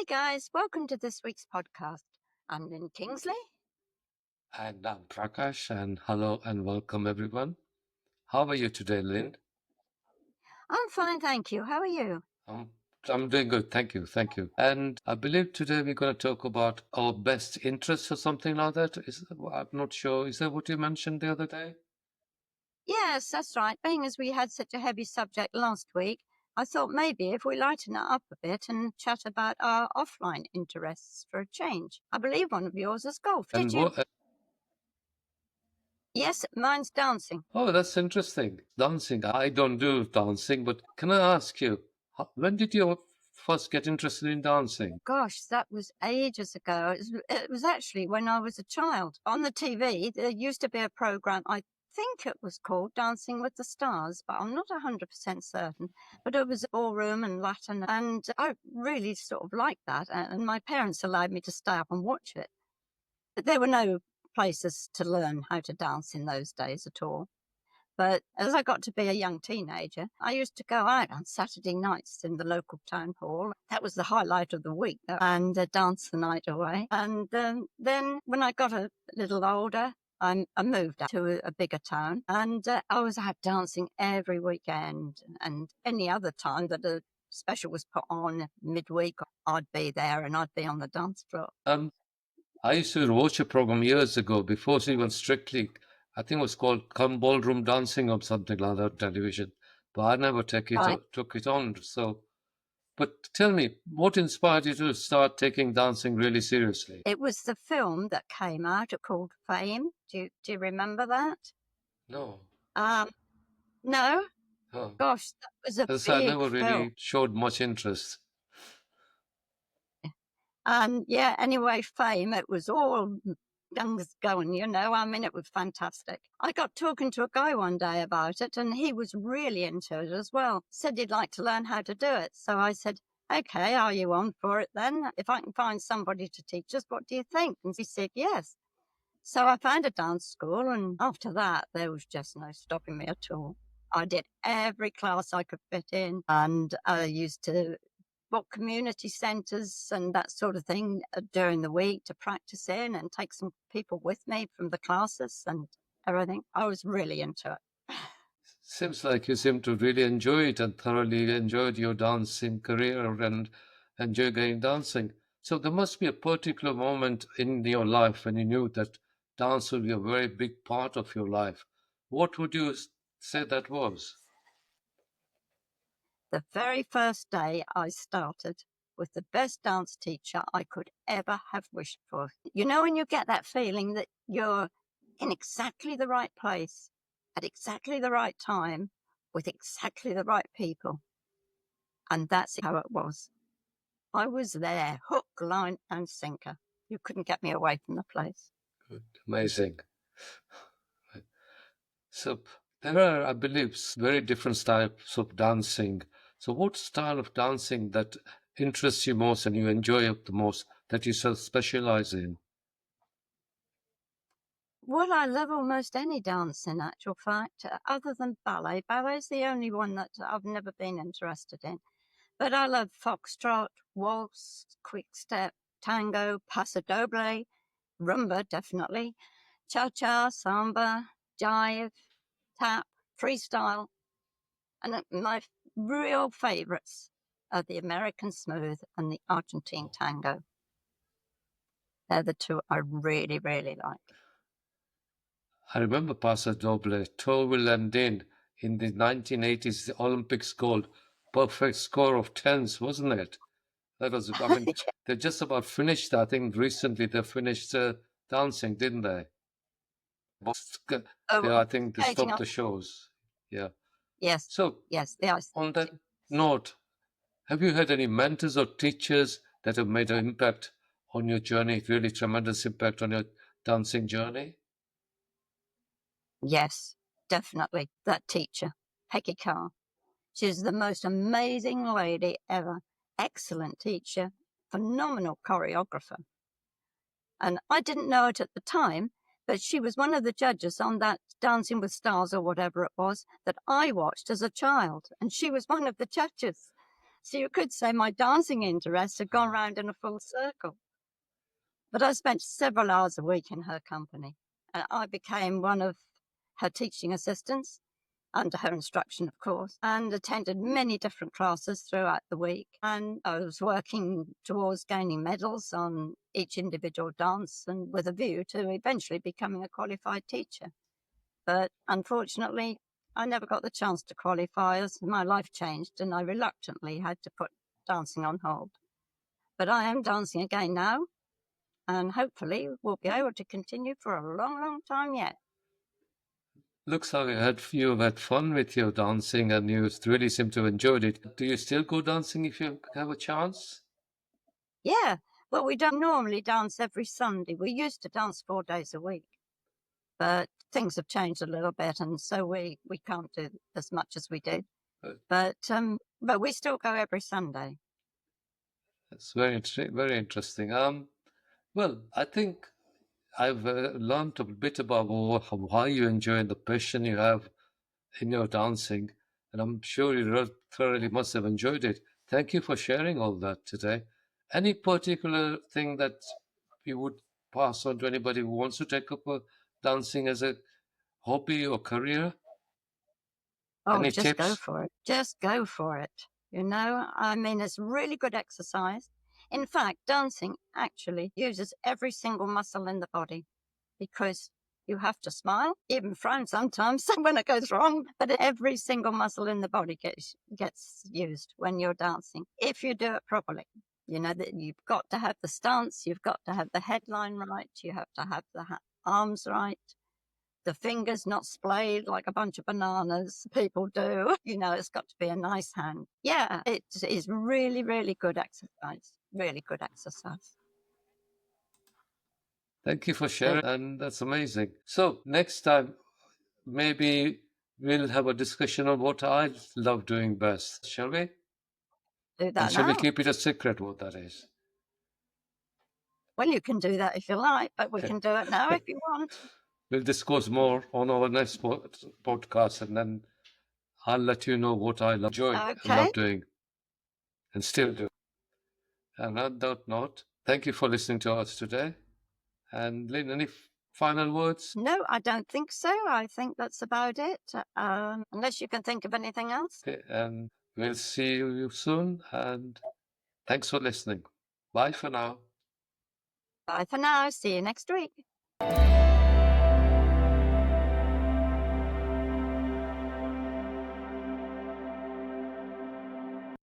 Hey guys, welcome to this week's podcast. I'm Lynn Kingsley. And I'm Prakash, and hello and welcome everyone. How are you today, Lynn? I'm fine, thank you. How are you? Um, I'm doing good, thank you, thank you. And I believe today we're going to talk about our best interests or something like that. I'm not sure. Is that what you mentioned the other day? Yes, that's right. Being as we had such a heavy subject last week, I thought maybe if we lighten it up a bit and chat about our offline interests for a change. I believe one of yours is golf. Did And you? what? Yes, mine's dancing. Oh, that's interesting. Dancing. I don't do dancing, but can I ask you, when did you first get interested in dancing? Gosh, that was ages ago. It was actually when I was a child. On the TV, there used to be a program, I think it was called Dancing with the Stars, but I'm not 100% certain. But it was ballroom and Latin, and I really sort of liked that. And my parents allowed me to stay up and watch it. But there were no places to learn how to dance in those days at all. But as I got to be a young teenager, I used to go out on Saturday nights in the local town hall. That was the highlight of the week, and dance the night away. And then when I got a little older, I moved up to a bigger town, and I was out dancing every weekend. And any other time that a special was put on midweek, I'd be there and I'd be on the dance floor. Um, I used to watch a program years ago before it was strictly, I think it was called Come Ballroom Dancing or something like that on television. But I never Right. took it on. So, but tell me, what inspired you to start taking dancing really seriously? It was the film that came out called Fame. Do you remember that? No. Um, no? Oh. Gosh, that was a As I big never film. really showed much interest. And yeah, anyway, Fame, it was all guns going, I mean, it was fantastic. I got talking to a guy one day about it, and he was really into it as well. Said he'd like to learn how to do it. So I said, okay, are you on for it then? If I can find somebody to teach us, what do you think? And he said, yes. So I found a dance school, and after that, there was just no stopping me at all. I did every class I could fit in, and I used to book community centres and that sort of thing during the week to practice in and take some people with me from the classes and everything. I was really into it. Seems like you seem to really enjoy it and thoroughly enjoyed your dancing career and enjoy going dancing. So there must be a particular moment in your life when you knew that dance would be a very big part of your life. What would you say that was? The very first day I started with the best dance teacher I could ever have wished for. You know, when you get that feeling that you're in exactly the right place at exactly the right time with exactly the right people. And that's how it was. I was there, hook, line, and sinker. You couldn't get me away from the place. Good. Amazing. So there are, I believe, very different types of dancing. So what style of dancing that interests you most and you enjoy it the most that you specialize in? Well, I love almost any dance in actual fact, other than ballet. Ballet's the only one that I've never been interested in. But I love foxtrot, waltz, quick step, tango, paso doble, rumba, definitely, cha-cha, samba, jive, tap, freestyle. And my real favorites are the American smooth and the Argentine tango. They're the two I really, really like. I remember Paso Doble, Tovil and Din in the 1980s the Olympics gold. Perfect score of tens, wasn't it? That was, I mean, they just about finished. I think recently they finished dancing, didn't they? Oh, I think they skating stopped on. the shows. Yeah. Yes, So, yes, the ice on that skating. note, have you had any mentors or teachers that have made an impact on your journey, really tremendous impact on your dancing journey? Yes, definitely. That teacher, Peggy Carr. She's the most amazing lady ever. Excellent teacher, phenomenal choreographer. And I didn't know it at the time, but she was one of the judges on that Dancing with Stars or whatever it was that I watched as a child. And she was one of the judges. So you could say my dancing interests had gone round in a full circle. But I spent several hours a week in her company. I became one of her teaching assistants, under her instruction, of course, and attended many different classes throughout the week. And I was working towards gaining medals on each individual dance and with a view to eventually becoming a qualified teacher. But unfortunately, I never got the chance to qualify as my life changed and I reluctantly had to put dancing on hold. But I am dancing again now, and hopefully we'll be able to continue for a long, long time yet. Looks like you've had fun with your dancing and you really seem to have enjoyed it. Do you still go dancing if you have a chance? Yeah, well, we don't normally dance every Sunday. We used to dance 4 days a week, but things have changed a little bit, and so we can't do as much as we did. Uh, But we still go every Sunday. It's very interesting. Well, I think I've learned a bit about why you enjoy and the passion you have in your dancing, and I'm sure you thoroughly must have enjoyed it. Thank you for sharing all that today. Any particular thing that you would pass on to anybody who wants to take up dancing as a hobby or career? Oh, Any just go tips? for it. Just go for it. I mean, it's really good exercise. In fact, dancing actually uses every single muscle in the body because you have to smile, even frown sometimes when it goes wrong, but every single muscle in the body gets used when you're dancing, if you do it properly. You know that you've got to have the stance, you've got to have the headline right, you have to have the arms right, the fingers not splayed like a bunch of bananas people do. It's got to be a nice hand. Yeah, it is really, really good exercise. Really good exercise. Thank you for sharing, and that's amazing. So, next time, maybe we'll have a discussion on what I love doing best, shall we? Do And that shall we now. keep it a secret what that is? Well, you can do that if you like, but we can do it now if you want. We'll discuss more on our next podcast, and then I'll let you know what I enjoy and Okay. love doing and still do. And on that note, thank you for listening to us today. And Lynn, any final words? No, I don't think so. I think that's about it. Unless you can think of anything else. Okay, and we'll see you soon. And thanks for listening. Bye for now. Bye for now. See you next week.